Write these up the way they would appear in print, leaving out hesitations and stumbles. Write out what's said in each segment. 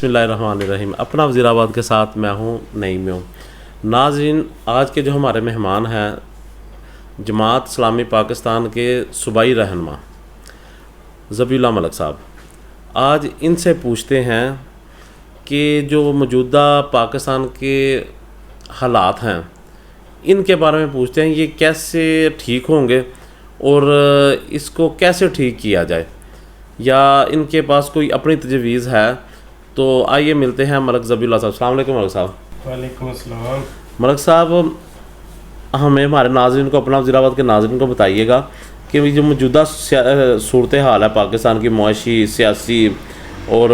बिस्मिल्लाहिर्रहमानिर्रहीम। अपना वज़ीराबाद के साथ मैं हूँ नईम हूँ। नाज़रीन, आज के जो हमारे मेहमान हैं जमात इस्लामी पाकिस्तान के सूबाई रहनुमा ज़बीउल्लाह मलिक साहब, आज इनसे पूछते हैं कि जो मौजूदा पाकिस्तान के हालात हैं इनके बारे में पूछते हैं, ये कैसे ठीक होंगे और इसको कैसे ठीक किया जाए, या इनके पास कोई अपनी तजवीज़ है। तो आइए मिलते हैं मलिक ज़बीउल्लाह साहब। अस्सलाम वालेकुम मलिक साहब। वालेकुम अस्सलाम। मलिक साहब, हमें हमारे नाज़रीन को, अपना वज़ीराबाद के नाज़रीन को बताइएगा कि जो मौजूदा सूरत हाल है पाकिस्तान की, मुआशी, सियासी और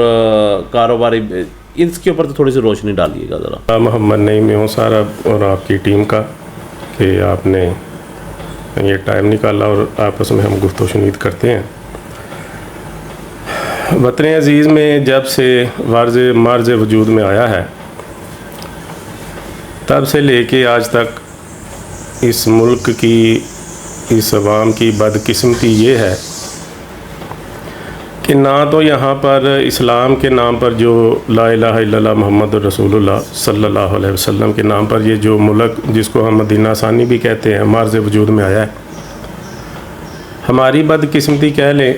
कारोबारी, इसके ऊपर तो थोड़ी सी रोशनी डालिएगा ज़रा। मोहम्मद नईम हूँ साहब और आपकी टीम का कि आपने ये टाइम निकाला और आपस में हम गुफ्तगू शुनीद करते हैं। वतन अज़ीज़ में जब से मार्ज़ वजूद में आया है तब से लेके आज तक इस मुल्क की, इस अवाम की बदकिस्मती ये है कि ना तो यहाँ पर इस्लाम के नाम पर जो ला इलाहा इल्लल्लाह मुहम्मद रसूलुल्लाह सल्लल्लाहु अलैहि वसल्लम के नाम पर ये जो मुल्क, जिसको हम मदीना सानी भी कहते हैं, मार्ज़ वजूद में आया है। हमारी बदकिस्मती कह लें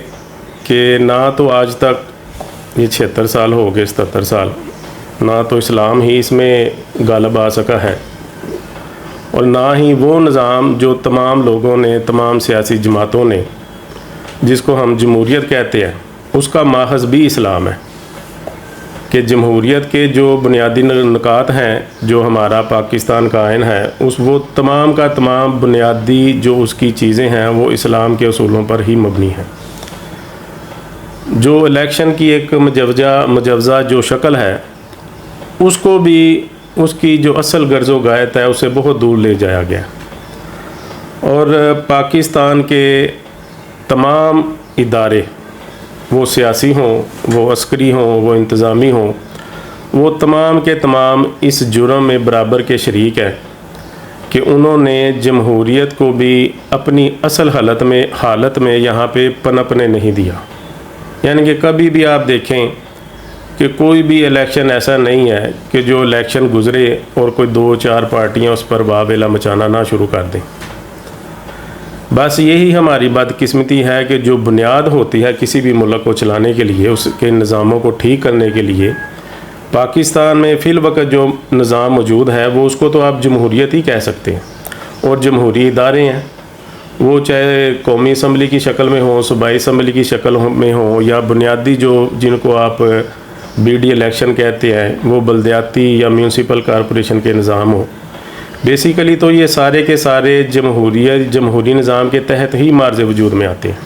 कि ना तो आज तक ये 76 साल हो गए, 77 साल, ना तो इस्लाम ही इसमें गालिब आ सका है और ना ही वो निज़ाम जो तमाम लोगों ने, तमाम सियासी जमातों ने, जिसको हम जमहूरियत कहते हैं, उसका माहज़ भी इस्लाम है कि जमहूरियत के जो बुनियादी नुकात हैं, जो हमारा पाकिस्तान का आइन है, वो तमाम का तमाम बुनियादी जो उसकी चीज़ें हैं वो इस्लाम के उसूलों पर ही मबनी हैं। जो इलेक्शन की एक मुजवज़ा जो शक्ल है, उसको भी उसकी जो असल गर्ज़ो गायत है उसे बहुत दूर ले जाया गया और पाकिस्तान के तमाम इदारे, वो सियासी हों, वो अस्करी हों, वो इंतज़ामी हों, वो तमाम के तमाम इस जुर्म में बराबर के शरीक है कि उन्होंने जमहूरियत को भी अपनी असल हालत में यहाँ पे पनपने नहीं दिया। यानी कि कभी भी आप देखें कि कोई भी इलेक्शन ऐसा नहीं है कि जो इलेक्शन गुज़रे और कोई 2-4 पार्टियां उस पर वावेला मचाना ना शुरू कर दें। बस यही हमारी बदकिस्मती है कि जो बुनियाद होती है किसी भी मुल्क को चलाने के लिए, उसके निज़ामों को ठीक करने के लिए, पाकिस्तान में फ़िल वक्त जो निज़ाम मौजूद है वो उसको तो आप जमहूरियत ही कह सकते हैं। और जमहूरी इदारे हैं, वो चाहे कौमी असम्बली की शक्ल में हो, सूबाई असम्बली की शक्ल में हो, या बुनियादी जो जिनको आप बीडी इलेक्शन कहते हैं, वो बल्दियाती या म्यूनसिपल कॉरपोरेशन के निज़ाम हो। बेसिकली तो ये सारे के सारे जमहूरी निज़ाम के तहत ही मार्ज़ वजूद में आते हैं।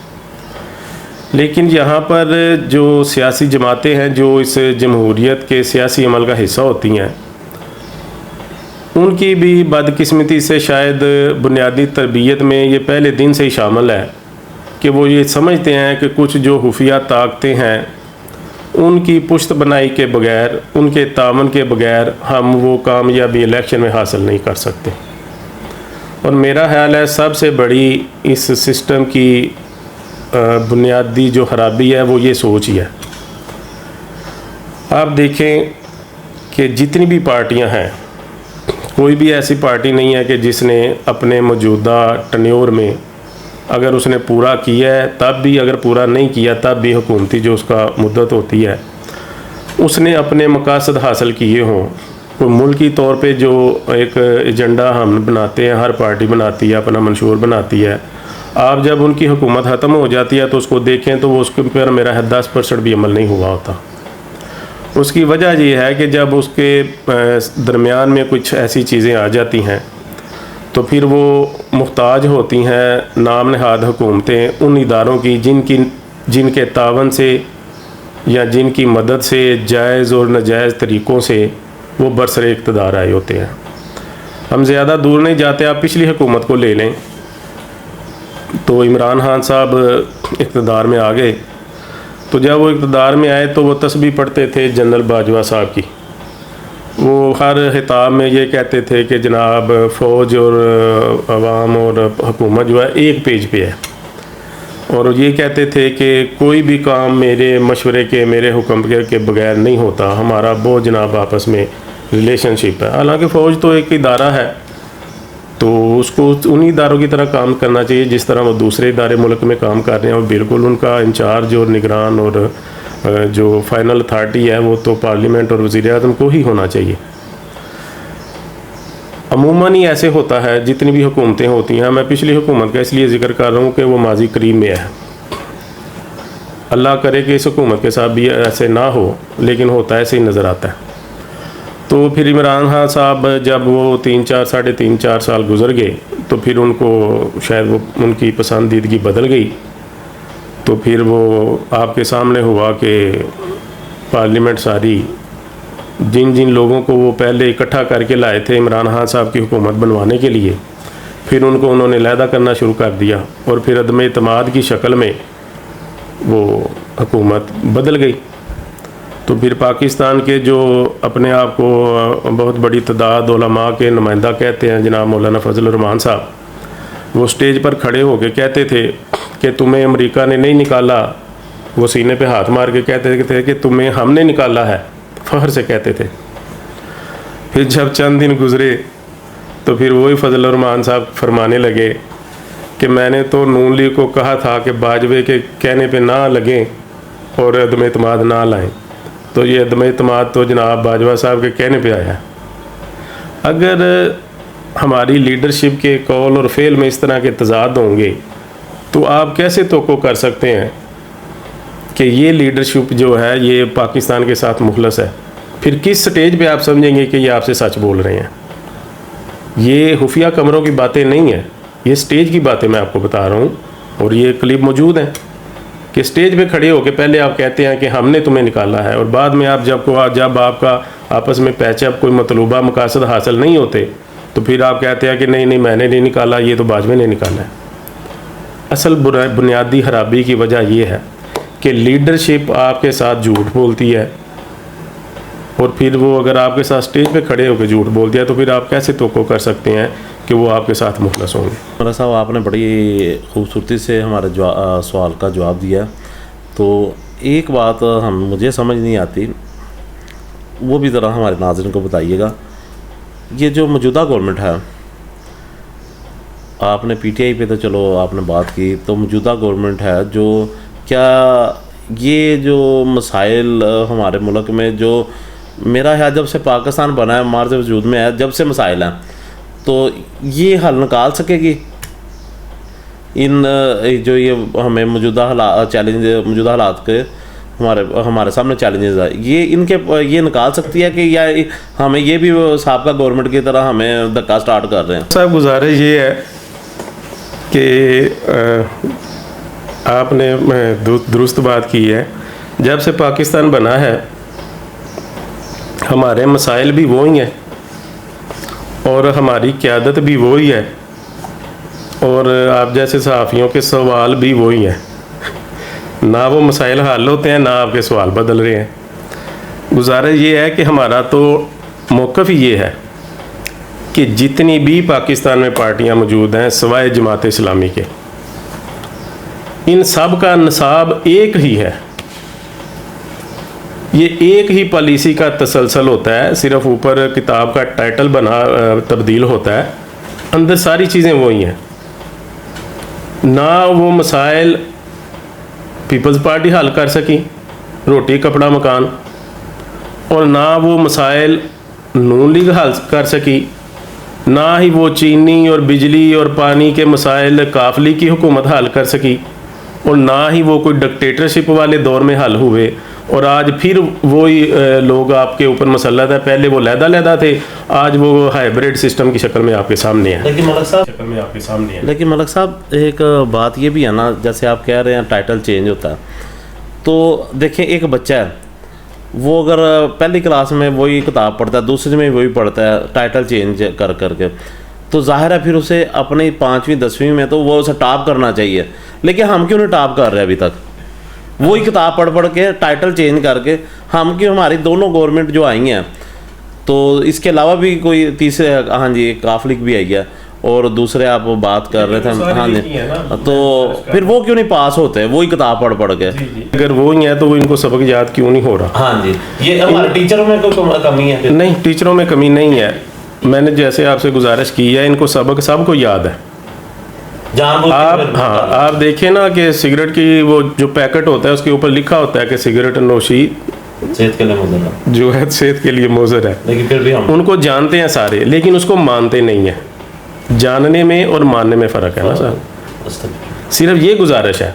लेकिन यहाँ पर जो सियासी जमातें हैं जो इस जमहूरियत के सियासी अमल का हिस्सा होती हैं, उनकी भी बदकिस्मती से शायद बुनियादी तरबियत में ये पहले दिन से ही शामिल है कि वो ये समझते हैं कि कुछ जो खुफिया ताकतें हैं उनकी पुश्त बनाई के बगैर, उनके तामन के बगैर हम वो कामयाबी इलेक्शन में हासिल नहीं कर सकते। और मेरा ख्याल है सबसे बड़ी इस सिस्टम की बुनियादी जो खराबी है वो ये सोच ही है। आप देखें कि जितनी भी पार्टियां हैं, कोई भी ऐसी पार्टी नहीं है कि जिसने अपने मौजूदा टन्योर में, अगर उसने पूरा किया है तब भी, अगर पूरा नहीं किया तब भी, हुकूमती जो उसका मुद्दत होती है उसने अपने मकासद हासिल किए हों। कोई मुल्की तौर पे जो एक एजेंडा हम बनाते हैं, हर पार्टी बनाती है, अपना मंशूर बनाती है। आप जब उनकी हुकूमत ख़त्म हो जाती है तो उसको देखें तो वो उसके पर मेरा 10% भी अमल नहीं हुआ होता। उसकी वजह ये है कि जब उसके दरमियान में कुछ ऐसी चीज़ें आ जाती हैं तो फिर वो मुहताज होती हैं नाम नहाद हुकूमतें उन इदारों की जिनके तावन से या जिनकी मदद से जायज़ और नाजायज़ तरीक़ों से वो बरसरे इक़्तिदार आए होते हैं। हम ज़्यादा दूर नहीं जाते, आप पिछली हुकूमत को ले लें तो इमरान खान साहब इक़्तिदार में आ गए, तो जब वो इक़्तिदार में आए तो वो तस्बीह पढ़ते थे जनरल बाजवा साहब की। वो हर खिताब में ये कहते थे कि जनाब फ़ौज और अवाम और हुकूमत जो है एक पेज पे है। और ये कहते थे कि कोई भी काम मेरे मशवरे के, मेरे हुक्म के बगैर नहीं होता, हमारा बहुत जनाब आपस में रिलेशनशिप है। हालांकि फ़ौज तो एक इदारा है, तो उसको उन्हीं इदारों की तरह काम करना चाहिए जिस तरह वो दूसरे इदारे मुल्क में काम कर रहे हैं, और बिल्कुल उनका इंचार्ज और निगरान और जो फाइनल अथॉरिटी है वो तो पार्लियामेंट और वज़ीर-ए-आज़म को ही होना चाहिए। अमूमन ही ऐसे होता है जितनी भी हुकूमतें होती हैं। मैं पिछली हुकूमत का इसलिए ज़िक्र कर रहा हूँ कि वो माजी करीब में है। अल्लाह करे कि इस हुकूमत के साथ भी ऐसे ना हो, लेकिन होता है, ऐसे ही नज़र आता है। तो फिर इमरान खान साहब जब वो 3-4 साल गुजर गए तो फिर उनको शायद वो उनकी पसंदीदगी बदल गई। तो फिर वो आपके सामने हुआ कि पार्लियामेंट सारी जिन जिन लोगों को वो पहले इकट्ठा करके लाए थे इमरान खान साहब की हुकूमत बनवाने के लिए, फिर उनको उन्होंने लहदा करना शुरू कर दिया और फिर अदम एतमाद की शक्ल में वो हुकूमत बदल गई। तो फिर पाकिस्तान के जो अपने आप को बहुत बड़ी तादाद उलमा के नुमाइंदा कहते हैं, जनाब मौलाना फजल रहमान साहब, वो स्टेज पर खड़े होकर कहते थे कि तुम्हें अमेरिका ने नहीं निकाला। वो सीने पे हाथ मार के कहते थे कि तुम्हें हमने निकाला है, फ़ख्र से कहते थे। फिर जब चंद दिन गुजरे तो फिर वही फजल रहमान साहब फरमाने लगे कि मैंने तो नून लीग को कहा था कि बाजवे के कहने पे ना लगें और अदम एतमाद ना लाएं, तो ये अदम एतमाद तो जनाब बाजवा साहब के कहने पे आया। अगर हमारी लीडरशिप के कौल और फ़ेल में इस तरह के तज़ाद होंगे तो आप कैसे तवक्को कर सकते हैं कि ये लीडरशिप जो है ये पाकिस्तान के साथ मुखलस है? फिर किस स्टेज पे आप समझेंगे कि ये आपसे सच बोल रहे हैं? ये खुफिया कमरों की बातें नहीं है, ये स्टेज की बातें मैं आपको बता रहा हूँ। और ये क्लिप मौजूद है कि स्टेज पे खड़े होकर पहले आप कहते हैं कि हमने तुम्हें निकाला है, और बाद में आप जब आपका आपस में पैचअप कोई मतलूबा मकासद हासिल नहीं होते तो फिर आप कहते हैं कि नहीं नहीं मैंने नहीं निकाला, ये तो बाजवे ने निकाला है। असल बुनियादी खराबी की वजह यह है कि लीडरशिप आपके साथ झूठ बोलती है, और फिर वो अगर आपके साथ स्टेज पे खड़े होकर झूठ बोलती है तो फिर आप कैसे तवक्को कर सकते हैं कि वो आपके साथ मुखलस होंगे? मौलाना साहब, आपने बड़ी खूबसूरती से हमारे सवाल का जवाब दिया। तो एक बात मुझे समझ नहीं आती, वो भी ज़रा हमारे नाज़रीन को बताइएगा। ये जो मौजूदा गवर्नमेंट है, आपने पीटीआई पे तो चलो आपने बात की, तो मौजूदा गवर्नमेंट है जो क्या ये जो मसाइल हमारे मुल्क में जो मेरा है जब से पाकिस्तान बना है मार्ज वजूद में है, जब से मसाइल हैं, तो ये हल निकाल सकेगी इन जो ये हमें मौजूदा हालात के हमारे सामने चैलेंजेस है, ये निकाल सकती है कि या हमें ये भी साबका गवर्नमेंट की तरह हमें धक्का स्टार्ट कर रहे हैं? साहब, गुजारिश ये है कि आपने दुरुस्त बात की है। जब से पाकिस्तान बना है हमारे मसाइल भी वो ही हैं और हमारी क़यादत भी वो ही है, और आप जैसे सहाफ़ियों के सवाल भी वो ही हैं। ना वो मसाइल हल होते हैं, ना आपके सवाल बदल रहे हैं। गुजारिश ये है कि हमारा तो मौक़िफ़ ये है कि जितनी भी पाकिस्तान में पार्टियां मौजूद हैं सिवाय जमात इस्लामी के, इन सब का निसाब एक ही है। ये एक ही पॉलिसी का तसलसल होता है, सिर्फ ऊपर किताब का टाइटल तब्दील होता है, अंदर सारी चीज़ें वही हैं। ना वो मसाइल पीपल्स पार्टी हल कर सकी, रोटी कपड़ा मकान, और ना वो मसाइल नून लीग हल कर सकी, ना ही वो चीनी और बिजली और पानी के मसाइल काफ लीग की हुकूमत हल कर सकी, और ना ही वो कोई डिक्टेटरशिप वाले दौर में हल हुए। और आज फिर वही लोग आपके ऊपर मसल्लत है। पहले वो लहदा थे, आज वो हाइब्रिड सिस्टम की शक्ल में आपके सामने है। लेकिन मलक साहब एक बात ये भी है ना, जैसे आप कह रहे हैं टाइटल चेंज होता है, तो देखें एक बच्चा है, वो अगर पहली क्लास में वही किताब पढ़ता है, दूसरी में वही पढ़ता है, टाइटल चेंज कर करके, तो जाहिर है फिर उसे अपनी 5वीं 10वीं में तो वो उसे टॉप करना चाहिए। लेकिन हम क्यों नहीं टॉप कर रहे अभी तक? वही किताब पढ़ के टाइटल चेंज करके हम क्यों? हमारी दोनों गवर्नमेंट जो आई हैं, तो इसके अलावा भी कोई तीसरे, हाँ जी, काफ लीग भी आई है, और दूसरे आप वो बात कर रहे थे। हाँ जी, तो फिर वो क्यों नहीं पास होते, वही किताब पढ़ पढ़ के? अगर वो ही है तो वो इनको सबक याद क्यों नहीं हो रहा? हाँ जी, ये हमारे टीचरों में कोई कमी है? नहीं, टीचरों में कमी नहीं है। मैंने जैसे आपसे गुजारिश की है, इनको सबक सबको याद है। आप देखें ना कि सिगरेट की वो जो पैकेट होता है उसके ऊपर लिखा होता है कि सिगरेट नोशी सेहत के लिए मुज़र है, जो है सेहत के लिए मुज़र है, लेकिन फिर भी हम उनको जानते हैं सारे, लेकिन उसको मानते नहीं है। जानने में और मानने में फ़र्क है ना सर। सिर्फ ये गुजारिश है।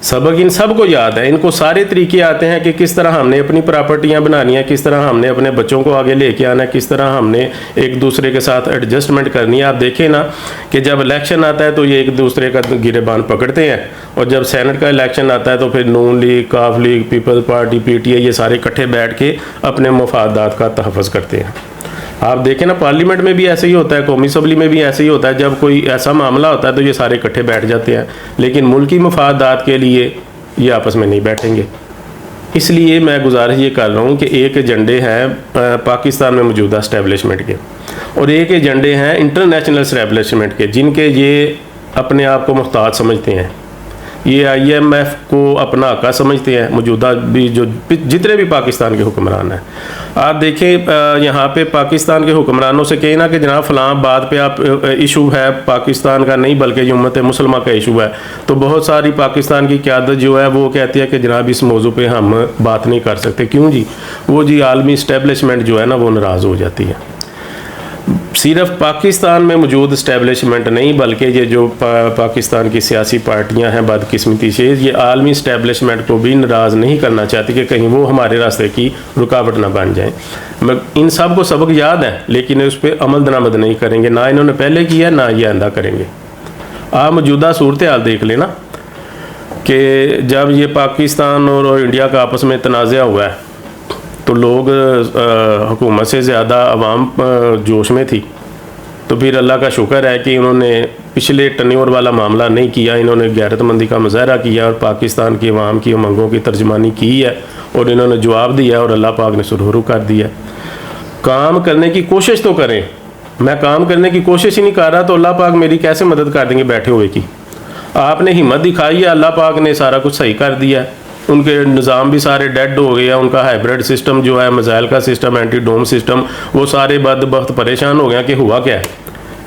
सबक इन सबको याद है, इनको सारे तरीके आते हैं कि किस तरह हमने अपनी प्रॉपर्टियां बनानी है, किस तरह हमने अपने बच्चों को आगे लेके आना है, किस तरह हमने एक दूसरे के साथ एडजस्टमेंट करनी है। आप देखें ना कि जब इलेक्शन आता है तो ये एक दूसरे का गिरेबान पकड़ते हैं, और जब सेनेट का इलेक्शन आता है तो फिर नून लीग, काफ लीग, पीपल पार्टी, PTI, ये सारे इकट्ठे बैठ के अपने मफादात का तहफ़्फ़ुज़ करते हैं। आप देखें ना, पार्लियामेंट में भी ऐसे ही होता है, कौमी असम्बली में भी ऐसे ही होता है। जब कोई ऐसा मामला होता है तो ये सारे इकट्ठे बैठ जाते हैं, लेकिन मुल्की मफादात के लिए ये आपस में नहीं बैठेंगे। इसलिए मैं गुजारिश ये कर रहा हूँ कि एक एजेंडे हैं पाकिस्तान में मौजूदा इस्टेब्लिशमेंट के, और एक एजेंडे हैं इंटरनेशनल इस्टेब्लिशमेंट के, जिनके ये अपने आप को मुख्तार समझते हैं। ये IMF को अपना हक़ समझते हैं। मौजूदा भी जो जितने भी पाकिस्तान के हुक्मरान हैं, आप देखें यहाँ पे पाकिस्तान के हुक्मरानों से कहें ना कि जनाब फ़लाँ बात पे आप इशू है पाकिस्तान का नहीं बल्कि उम्मत मुसलमान का इशू है, तो बहुत सारी पाकिस्तान की क़यादत जो है वो कहती है कि जनाब इस मौजू पे हम बात नहीं कर सकते। क्यों जी? वो जी आलमी इस्टेब्लिशमेंट जो है ना वो नाराज़ हो जाती है। सिर्फ पाकिस्तान में मौजूद इस्टेब्लिशमेंट नहीं, बल्कि ये जो पाकिस्तान की सियासी पार्टियां हैं बदकिस्मती से ये आलमी इस्टेब्लिशमेंट को भी नाराज़ नहीं करना चाहती कि कहीं वो हमारे रास्ते की रुकावट ना बन जाए। इन सब को सबक याद है, लेकिन उस पर अमल दरामद नहीं करेंगे, ना इन्होंने पहले किया ना ये आंदा करेंगे। आप मौजूदा सूरत हाल देख लेना कि जब ये पाकिस्तान और इंडिया का आपस में तनाज़ा हुआ है तो लोग हुकूमत से ज़्यादा अवाम जोश में थी। तो फिर अल्लाह का शुक्र है कि इन्होंने पिछले टन्योर वाला मामला नहीं किया, इन्होंने गैरतमंदी का मुजाहरा किया और पाकिस्तान की अवाम की उमंगों की तर्जमानी की है, और इन्होंने जवाब दिया और अल्लाह पाक ने सुरहरु कर दिया। काम करने की कोशिश तो करें। मैं काम करने की कोशिश ही नहीं कर रहा तो अल्लाह पाक मेरी कैसे मदद कर देंगे बैठे हुए की? आपने हिम्मत दिखाई है, अल्लाह पाक ने सारा कुछ सही कर दिया है। उनके निज़ाम भी सारे डेड हो गए हैं, उनका हाइब्रिड सिस्टम जो है, मिसाइल का सिस्टम, एंटी डोम सिस्टम, वो सारे बदबख्त परेशान हो गया कि हुआ क्या है।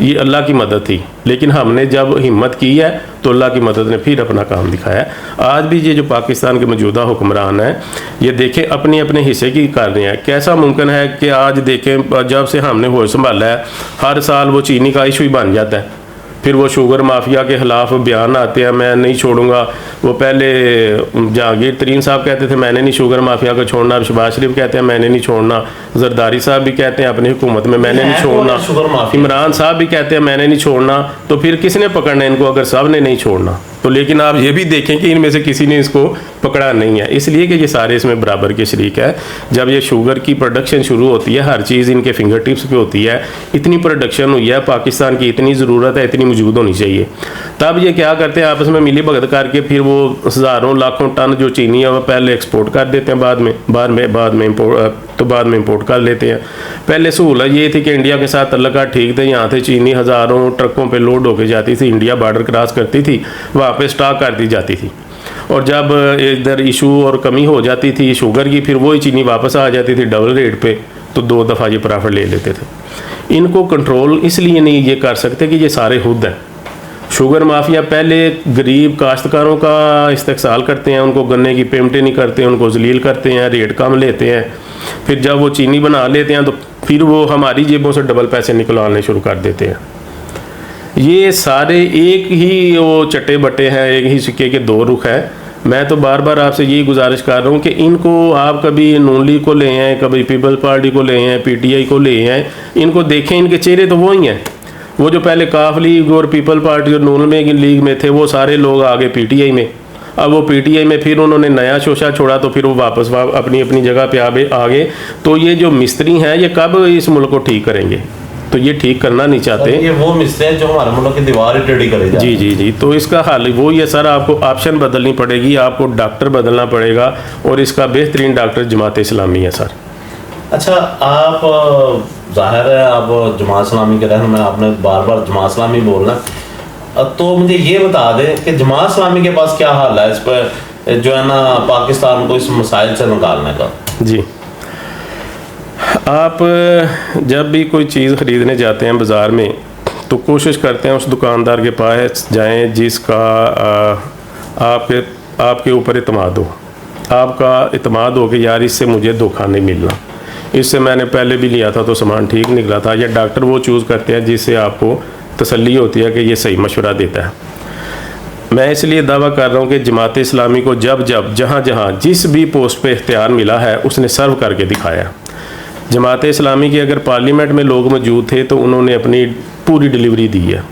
ये अल्लाह की मदद थी, लेकिन हमने जब हिम्मत की है तो अल्लाह की मदद ने फिर अपना काम दिखाया। आज भी ये जो पाकिस्तान के मौजूदा हुक्मरान हैं ये देखें अपने अपने हिस्से की कर रहे हैं। कैसा मुमकिन है कि आज देखें जब से हमने होश संभाला है हर साल वो चीनी का इशू ही बन जाता है, फिर वो शुगर माफिया के ख़िलाफ़ बयान आते हैं, मैं नहीं छोड़ूंगा। वो पहले जहांगीर तरीन साहब कहते थे मैंने नहीं शुगर माफिया को छोड़ना, अब शहबाज शरीफ कहते हैं मैंने नहीं छोड़ना, जरदारी साहब भी कहते हैं अपनी हुकूमत में मैंने नहीं छोड़ना, इमरान साहब भी कहते हैं मैंने नहीं छोड़ना। तो फिर किसने पकड़ना इनको अगर सब ने नहीं छोड़ना? तो लेकिन आप ये भी देखें कि इनमें से किसी ने इसको पकड़ा नहीं है, इसलिए कि ये सारे इसमें बराबर के शरीक है। जब ये शुगर की प्रोडक्शन शुरू होती है, हर चीज़ इनके फिंगर टिप्स पे होती है, इतनी प्रोडक्शन हुई है, पाकिस्तान की इतनी ज़रूरत है, इतनी मौजूद होनी चाहिए। तब ये क्या करते हैं आपस में मिली भगत करके फिर वो हज़ारों लाखों टन जो चीनी है वो पहले एक्सपोर्ट कर देते हैं, बाद में इंपोर्ट कर लेते हैं। पहले सहूलत ये थी कि इंडिया के साथ तल्लुकात ठीक थे, यहाँ से चीनी हज़ारों ट्रकों पे लोड होके जाती थी, इंडिया बॉर्डर क्रॉस करती थी, वहाँ पे स्टॉक कर दी जाती थी, और जब इधर इशू और कमी हो जाती थी शुगर की, फिर वही चीनी वापस आ जाती थी डबल रेट पे, तो 2 दफ़ा ये प्रॉफिट ले लेते थे। इनको कंट्रोल इसलिए नहीं ये कर सकते कि ये सारे खुद हैं। शुगर माफिया पहले गरीब काश्तकारों का इस्तेहसाल करते हैं, उनको गन्ने की पेमेंटें नहीं करते, उनको जलील करते हैं, रेट कम लेते हैं, फिर जब वो चीनी बना लेते हैं तो फिर वो हमारी जेबों से डबल पैसे निकलवाने शुरू कर देते हैं। ये सारे एक ही वो चट्टे बट्टे हैं, एक ही सिक्के के 2 रुख हैं। मैं तो बार बार आपसे यही गुजारिश कर रहा हूँ कि इनको आप कभी नून लीग को ले आएँ, कभी पीपल पार्टी को ले आएँ, PTI को ले आएँ, इनको देखें, इनके चेहरे तो वो ही हैं। वो जो पहले काफ लीग और पीपल पार्टी और नून लीग में थे वो सारे लोग आ गए PTI में। अब वो PTI में फिर उन्होंने नया शोशा छोड़ा तो फिर वो वापस अपनी अपनी जगह पे आ गए। तो ये जो मिस्त्री हैं ये कब इस मुल्क को ठीक करेंगे? तो ये ठीक करना नहीं चाहते। ये वो मिस्त्री हैं जो हमारे मुल्क की दीवार ही टेढ़ी करेगा। जी। तो इसका हल वो ये सर, आपको ऑप्शन बदलनी पड़ेगी, आपको डॉक्टर बदलना पड़ेगा, और इसका बेहतरीन डॉक्टर जमात इस्लामी है सर। अच्छा, आप जाहिर है आप जमात इस्लामी के रहनुमा, आपने बार बार जमात इस्लामी बोलना, तो मुझे ये बता दें कि जमात इस्लामी के पास क्या हाल है इस पर जो है ना पाकिस्तान को इस मसाइल से निकालने का? जी, आप जब भी कोई चीज़ ख़रीदने जाते हैं बाज़ार में तो कोशिश करते हैं उस दुकानदार के पास जाएं जिसका आपके ऊपर इत्मीनान हो, आपका इत्मीनान हो कि यार इससे मुझे धोखा नहीं मिलना, इससे मैंने पहले भी लिया था तो सामान ठीक निकला था। या डॉक्टर वो चूज़ करते हैं जिससे आपको तसल्ली होती है कि ये सही मशवरा देता है। मैं इसलिए दावा कर रहा हूँ कि जमात इस्लामी को जब जहाँ जहाँ जिस भी पोस्ट पे इख्तियार मिला है उसने सर्व करके दिखाया। जमात इस्लामी के अगर पार्लियामेंट में लोग मौजूद थे तो उन्होंने अपनी पूरी डिलीवरी दी है।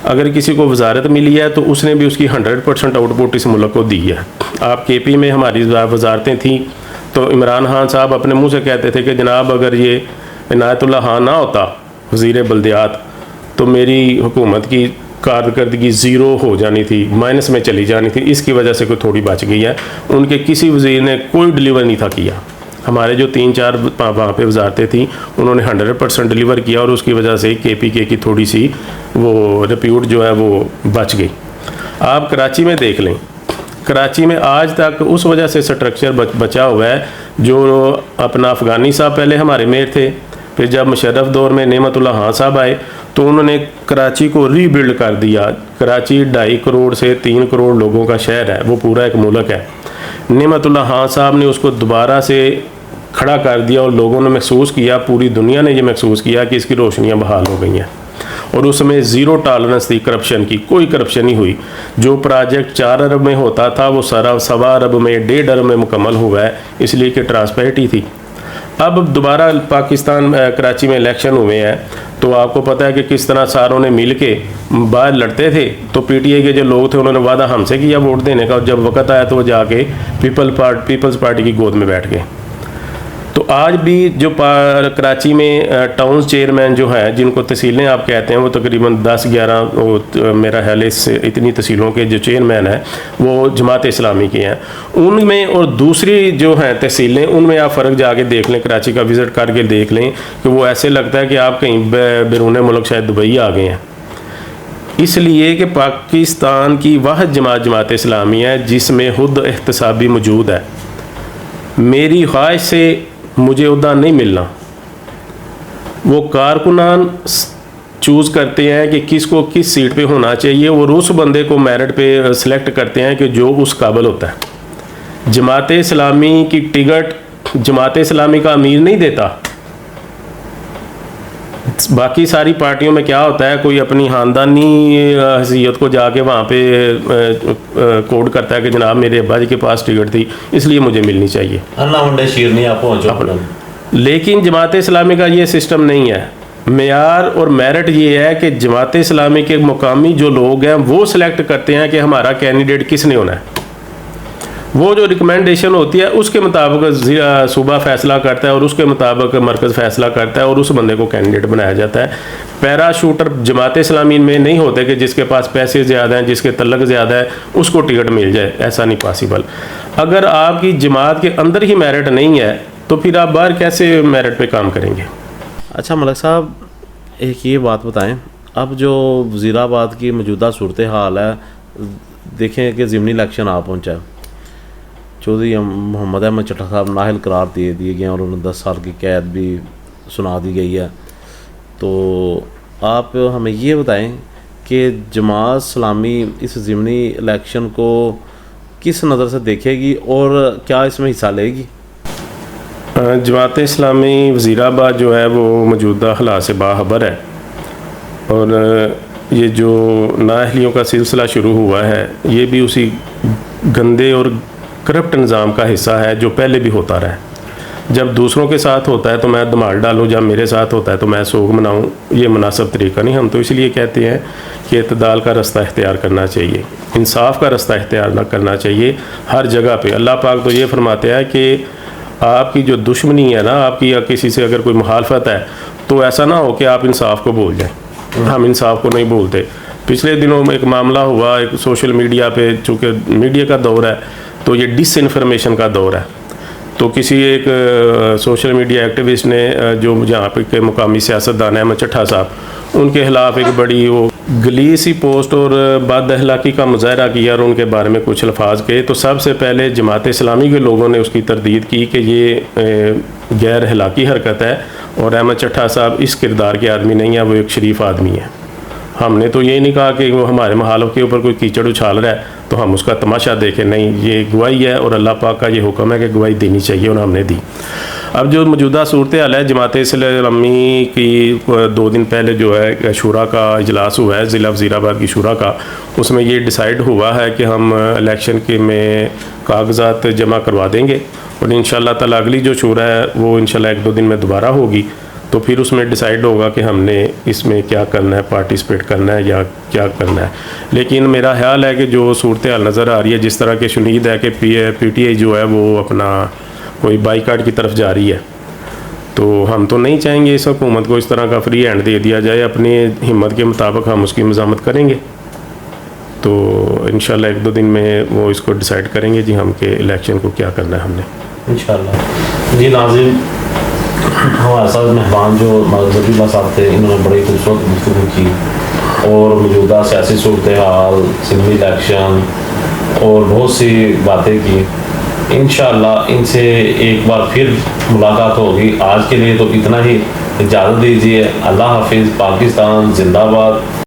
अगर किसी को वजारत मिली है तो उसने भी उसकी 100% आउटपुट इस मुल्क को दी है। आप KP में हमारी वजारतें थीं तो इमरान खान साहब अपने मुंह से कहते थे कि जनाब अगर ये इनायतुल्लाह खान ना होता वज़ीर बल्दियात तो मेरी हुकूमत की कारकर्दगी ज़ीरो हो जानी थी, माइनस में चली जानी थी। इसकी वजह से कोई थोड़ी बच गई है। उनके किसी वज़ीर ने कोई डिलीवर नहीं था किया। हमारे जो 3-4 वहाँ पे वजारतें थी उन्होंने 100% डिलीवर किया और उसकी वजह से KPK की थोड़ी सी वो रिप्यूट जो है वो बच गई। आप कराची में देख लें, कराची में आज तक उस वजह से स्ट्रक्चर बचा हुआ है जो अपना अफ़गानी साहब पहले हमारे मेयर थे, फिर जब मुशर्रफ दौर में नेमतुल्लाह खान साहब आए तो उन्होंने कराची को रीबिल्ड कर दिया। कराची 2.5 करोड़ से 3 करोड़ लोगों का शहर है, वो पूरा एक मुल्क है। नेमतुल्लाह खान साहब ने उसको दोबारा से खड़ा कर दिया और लोगों ने महसूस किया, पूरी दुनिया ने ये महसूस किया कि इसकी रोशनियाँ बहाल हो गई हैं। और उसमें ज़ीरो टॉलरेंस थी करप्शन की, कोई करप्शन नहीं हुई। जो प्रोजेक्ट 4 अरब में होता था वो सारा 1.25 अरब में 1.5 अरब में मुकम्मल हुआ है, इसलिए कि ट्रांसपेरेंटी थी। अब दोबारा पाकिस्तान कराची में इलेक्शन हुए हैं तो आपको पता है कि किस तरह सारों ने मिल के बाहर लड़ते थे। तो PTI के जो लोग थे उन्होंने वादा हमसे किया वोट देने का, और जब वक्त आया तो वो जाके पीपल्स पार्टी की गोद में बैठ गए। तो आज भी जो कराची में टाउन चेयरमैन जो है जिनको तहसीलें आप कहते हैं वो तकरीबन 10-11 मेरा ख्याल इससे इतनी तहसीलों के जो चेयरमैन हैं वो जमात इस्लामी के हैं। उनमें और दूसरी जो हैं तहसीलें उनमें आप फ़र्क जाके देख लें, कराची का विज़िट करके देख लें कि वो ऐसे लगता है कि आप कहीं बैरून मुल्क शायद दुबई आ गए हैं। इसलिए कि पाकिस्तान की वह जमात इस्लामी है जिसमें खुद एहतसाबी मौजूद है। मेरी ख्वाहिश से मुझे उहदा नहीं मिलना, वो कारकुनान चूज़ करते हैं कि किसको किस सीट पे होना चाहिए और उस बंदे को मेरिट पे सिलेक्ट करते हैं कि जो उस काबिल होता है। जमात इस्लामी की टिकट जमात इस्लामी का अमीर नहीं देता। बाकी सारी पार्टियों में क्या होता है, कोई अपनी ख़ानदानी हैसियत को जाके वहाँ पे कोड करता है कि जनाब मेरे अब्बा जी के पास टिकट थी इसलिए मुझे मिलनी चाहिए। लेकिन जमात इस्लामी का ये सिस्टम नहीं है। मेयार और मेरिट ये है कि जमात इस्लामी के मुकामी जो लोग हैं वो सिलेक्ट करते हैं कि हमारा कैंडिडेट किसने होना है। वो जो रिकमेंडेशन होती है उसके मुताबिक सूबा फैसला करता है और उसके मुताबिक मरकज़ फैसला करता है और उस बंदे को कैंडिडेट बनाया जाता है। पैराशूटर जमात इस्लामी में नहीं होते कि जिसके पास पैसे ज़्यादा हैं, जिसके तलक ज़्यादा है उसको टिकट मिल जाए, ऐसा नहीं पॉसिबल। अगर आपकी जमात के अंदर ही मेरिट नहीं है तो फिर आप बाहर कैसे मेरिट पे काम करेंगे। अच्छा मलिक साहब, एक ये बात बताएं, अब जो वज़ीराबाद की मौजूदा सूरत हाल है, देखें कि ज़िमनी इलेक्शन आ पहुँचा है। चौधरी मोहम्मद अहमद चट्टा साहब नाहल करार दिए गए और उन्हें 10 साल की कैद भी सुना दी गई है। तो आप हमें ये बताएं कि जमात इस्लामी इस ज़िमनी इलेक्शन को किस नज़र से देखेगी और क्या इसमें हिस्सा लेगी? जमात इस्लामी वज़ीराबाद जो है वो मौजूदा हालात से बाखबर है और ये जो नाअहलियों का सिलसिला शुरू हुआ है ये भी उसी गंदे और करप्ट निज़ाम का हिस्सा है जो पहले भी होता रहा है। जब दूसरों के साथ होता है तो मैं धमाल डालूँ, जब मेरे साथ होता है तो मैं सोग मनाऊँ, ये मुनासिब तरीका नहीं। हम तो इसलिए कहते हैं कि इत्दाल का रास्ता इख्तियार करना चाहिए, इंसाफ का रास्ता इख्तियार न करना चाहिए हर जगह पे। अल्लाह पाक तो ये फरमाते हैं कि आपकी जो दुश्मनी है ना आपकी, या किसी से अगर कोई मुखालफत है तो ऐसा ना हो कि आप इंसाफ को भूल जाएँ। हम इंसाफ को नहीं भूलते। पिछले दिनों में एक मामला हुआ, एक सोशल मीडिया पे, चूँकि मीडिया का दौर है तो ये डिसइंफॉर्मेशन का दौर है, तो किसी एक सोशल मीडिया एक्टिविस्ट ने जो जहाँ पे के मुकामी सियासतदान अहमद चट्ठा साहब, उनके खिलाफ एक बड़ी वो गली सी पोस्ट और बदअखलाकी का मुजाहरा किया और उनके बारे में कुछ अल्फाज कहे। तो सबसे पहले जमात इस्लामी के लोगों ने उसकी तरदीद की कि ये गैर अखलाकी हरकत है और अहमद चट्ठा साहब इस किरदार के आदमी नहीं है, वो एक शरीफ आदमी है। हमने तो ये नहीं कहा कि वो हमारे महालों के ऊपर कोई कीचड़ उछाल रहा है तो हम उसका तमाशा देखें, नहीं, ये गवाही है और अल्लाह पाक का ये हुक्म है कि गवाही देनी चाहिए और हमने दी। अब जो मौजूदा सूरत हाल है, जमात इस्लामी की 2 दिन पहले जो है शूरा का इजलास हुआ है, ज़िला वज़ीराबाद की शूरा का, उसमें ये डिसाइड हुआ है कि हम इलेक्शन के में कागजात जमा करवा देंगे और इंशाअल्लाह ताला अगली जो शूरा है वो इंशाअल्लाह 1-2 दिन में दोबारा होगी। तो फिर उसमें डिसाइड होगा कि हमने इसमें क्या करना है, पार्टिसिपेट करना है या क्या करना है। लेकिन मेरा ख्याल है कि जो सूरत हाल नज़र आ रही है, जिस तरह के शुनीद है कि PTI जो है वो अपना कोई बाईकाट की तरफ जा रही है, तो हम तो नहीं चाहेंगे इस हुकूमत को इस तरह का फ्री हैंड दे दिया जाए। अपनी हिम्मत के मुताबिक हम उसकी मज़ामत करेंगे। तो इंशाल्लाह 1-2 दिन में वो इसको डिसाइड करेंगे जी हम के इलेक्शन को क्या करना है हमने इंशाल्लाह। जी नाज़रीन, हमारे साथ मेहमान जो ज़बीउल्लाह साहब थे, इन्होंने बड़ी खूबसूरत गुफ्तगू की और मौजूदा सियासी सूरत हाल, सिंधी इलेक्शन और बहुत सी बातें की। इंशाअल्लाह इनसे एक बार फिर मुलाकात होगी। आज के लिए तो इतना ही, इजाज़त दीजिए। अल्लाह हाफिज़। पाकिस्तान जिंदाबाद।